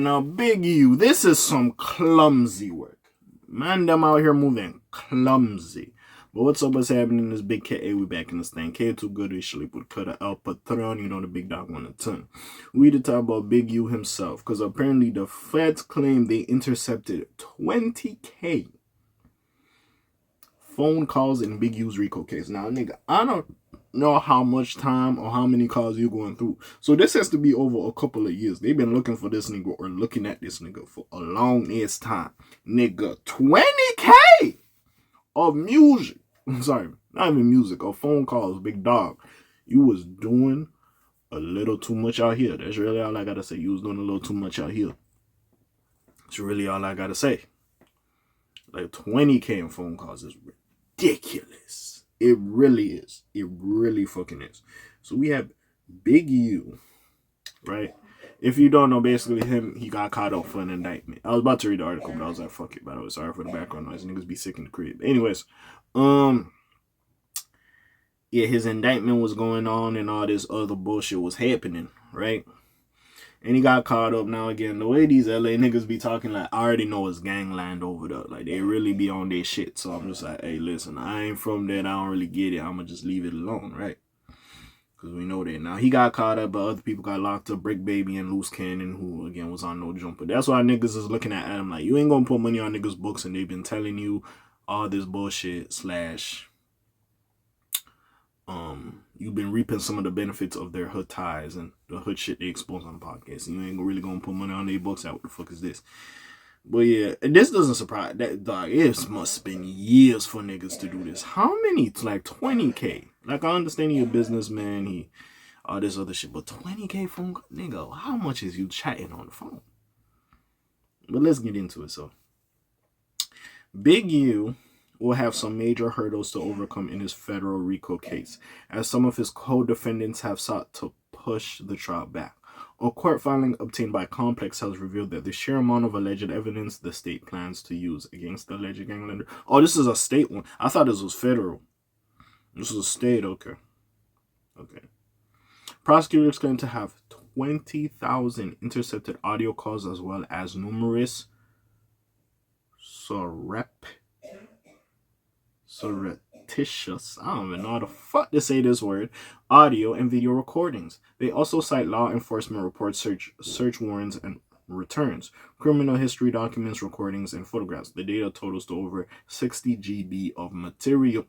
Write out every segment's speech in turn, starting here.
now Big U, this is some clumsy work. Man, them out here moving clumsy. But what's happening is Big K.A. We back in this thing. K too good to sleep with Cutter El Patron. You know the big dog on a ton. We to talk about Big U himself. Because apparently the feds claim they intercepted 20K phone calls in Big U's RICO case. Now, nigga, I don't know how much time or how many calls you're going through. So this has to be over a couple of years. They've been looking for this nigga or looking at this nigga for a long ass time. Nigga, 20K of music. I'm sorry, not even music, or phone calls, big dog. You was doing a little too much out here. That's really all I gotta say. You was doing a little too much out here. That's really all I gotta say. Like 20K in phone calls is ridiculous. It really is. It really fucking is. So we have Big U, right? If you don't know, basically he got caught up for an indictment. I was about to read the article, but I was like, fuck it. By the way, sorry for the background noise. Niggas be sick in the crib. Anyways, yeah, his indictment was going on and all this other bullshit was happening, right? And he got caught up. Now again, the way these LA niggas be talking, like, I already know it's gangland over there. Like, they really be on their shit. So I'm just like, hey, listen, I ain't from there. I don't really get it. I'm gonna just leave it alone, right? Because we know that. Now, he got caught up, but other people got locked up. Brick Baby and Loose Cannon, who, again, was on No Jumper. That's why niggas is looking at him like, you ain't gonna put money on niggas' books, and they've been telling you all this bullshit / you've been reaping some of the benefits of their hood ties and the hood shit they expose on the podcast. And you ain't really gonna put money on their books. What the fuck is this? But yeah, this doesn't surprise that dog. It must have been years for niggas to do this. How many? Like 20K. Like, I understand he a businessman, all this other shit, but 20K phone call, nigga, how much is you chatting on the phone? But let's get into it. So, Big U will have some major hurdles to overcome in his federal RICO case, as some of his co-defendants have sought to push the trial back. A court filing obtained by Complex has revealed that the sheer amount of alleged evidence the state plans to use against the alleged ganglander. Oh, this is a state one. I thought this was federal. This is a state, okay. Prosecutors claim to have 20,000 intercepted audio calls as well as numerous surreptitious, I don't even know how the fuck to say this word, audio and video recordings. They also cite law enforcement reports, search warrants, and returns, criminal history documents, recordings, and photographs. The data totals to over 60 GB of material.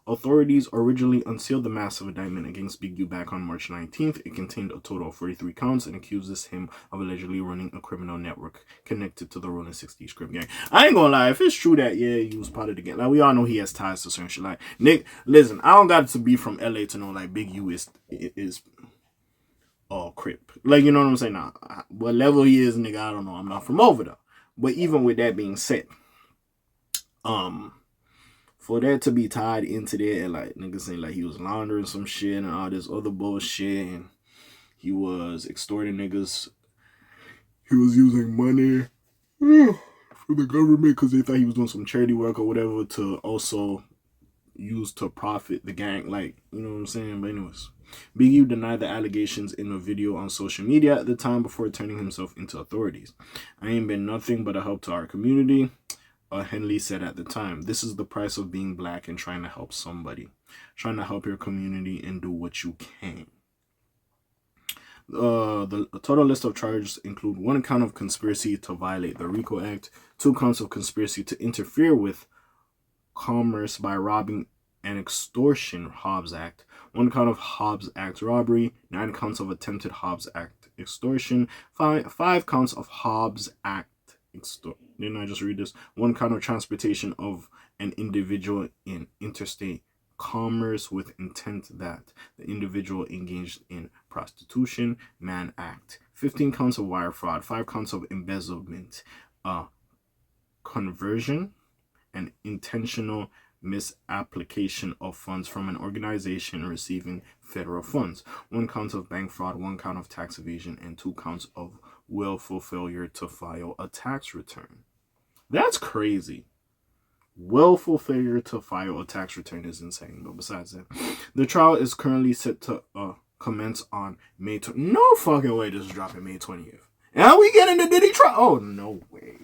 Authorities originally unsealed the massive indictment against Big U back on March 19th. It contained a total of 43 counts and accuses him of allegedly running a criminal network connected to the Rolling 60s Crip gang. I ain't gonna lie, if it's true that, yeah, he was part of the gang, like, we all know he has ties to certain shit. Like, Nick, listen, I don't got to be from LA to know, like, Big U is Crip. Like, you know what I'm saying? Nah, what level he is, nigga, I don't know. I'm not from over there. But even with that being said, for that to be tied into that, and like niggas saying like he was laundering some shit and all this other bullshit, and he was extorting niggas, he was using money from the government because they thought he was doing some charity work or whatever to also use to profit the gang, like, you know what I'm saying? But anyways, Big U denied the allegations in a video on social media at the time before turning himself into authorities. I ain't been nothing but a help to our community. Henley said at the time, this is the price of being black and trying to help somebody. Trying to help your community and do what you can. The total list of charges include 1 count of conspiracy to violate the RICO Act, 2 counts of conspiracy to interfere with commerce by robbing and extortion, Hobbs Act, 1 count of Hobbs Act robbery, 9 counts of attempted Hobbs Act extortion, 5 counts of Hobbs Act didn't I just read this? 1 count of transportation of an individual in interstate commerce with intent that the individual engaged in prostitution, Mann Act. 15 counts of wire fraud, 5 counts of embezzlement, conversion, and intentional misapplication of funds from an organization receiving federal funds, 1 count of bank fraud, 1 count of tax evasion, and 2 counts of willful failure to file a tax return. That's crazy. Willful failure to file a tax return is insane. But besides that, the trial is currently set to commence on May 20th. No fucking way this is dropping May 20th. And we get into Diddy trial. Oh, no way.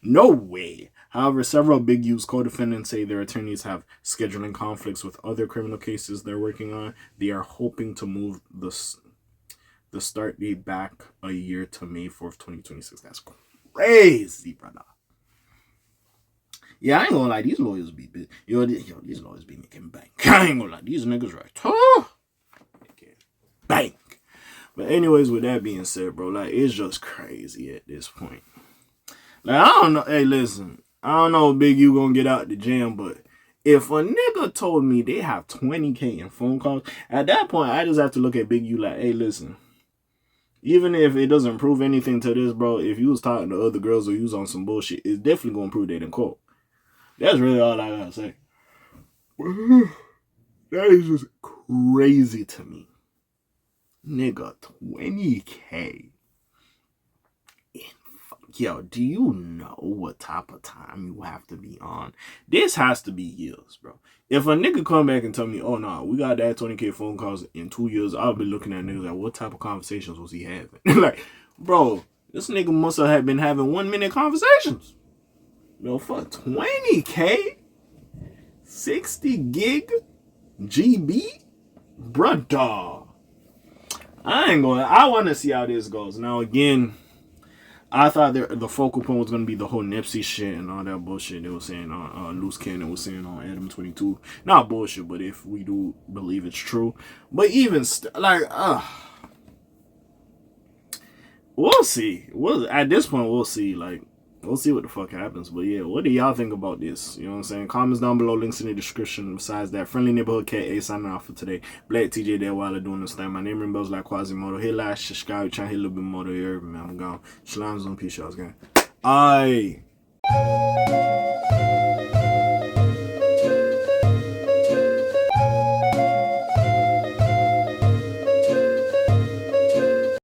No way. However, several Big U's co-defendants say their attorneys have scheduling conflicts with other criminal cases they're working on. They are hoping to move the start date back a year to May 4th, 2026. That's crazy, brother. Yeah, I ain't gonna lie. These lawyers be big. These lawyers be making bank. I ain't gonna lie. These niggas right. Making bank. But anyways, with that being said, bro, like, it's just crazy at this point. Like, I don't know. Hey, listen. I don't know if Big U gonna get out the jam, but if a nigga told me they have 20K in phone calls, at that point, I just have to look at Big U like, hey, listen. Even if it doesn't prove anything to this, bro, if you was talking to other girls or you was on some bullshit, it's definitely gonna prove they didn't quote. That's really all I gotta say. That is just crazy to me. Nigga, 20K. Yo, do you know what type of time you have to be on? This has to be years, bro. If a nigga come back and tell me, oh, no, we got that 20K phone calls in 2 years, I'll be looking at niggas like, what type of conversations was he having? Like, bro, this nigga must have been having 1-minute conversations. Yo, for 20K? 60 gig? GB? Bruh, I want to see how this goes. Now, again, I thought the focal point was going to be the whole Nipsey shit and all that bullshit they were saying on Loose Cannon was saying on Adam 22. Not bullshit, but if we do believe it's true. But even, we'll see. At this point, we'll see. Like, we'll see what the fuck happens. But yeah, what do y'all think about this? You know what I'm saying? Comments down below, links in the description. Besides that, Friendly Neighborhood K.A. signing off for today. Black TJ there while doing this thing. My name and bells like Quasimodo. Hit like, subscribe, try to hit a little bit more to your man. I'm gone. Shalom, peace, y'all. Aye.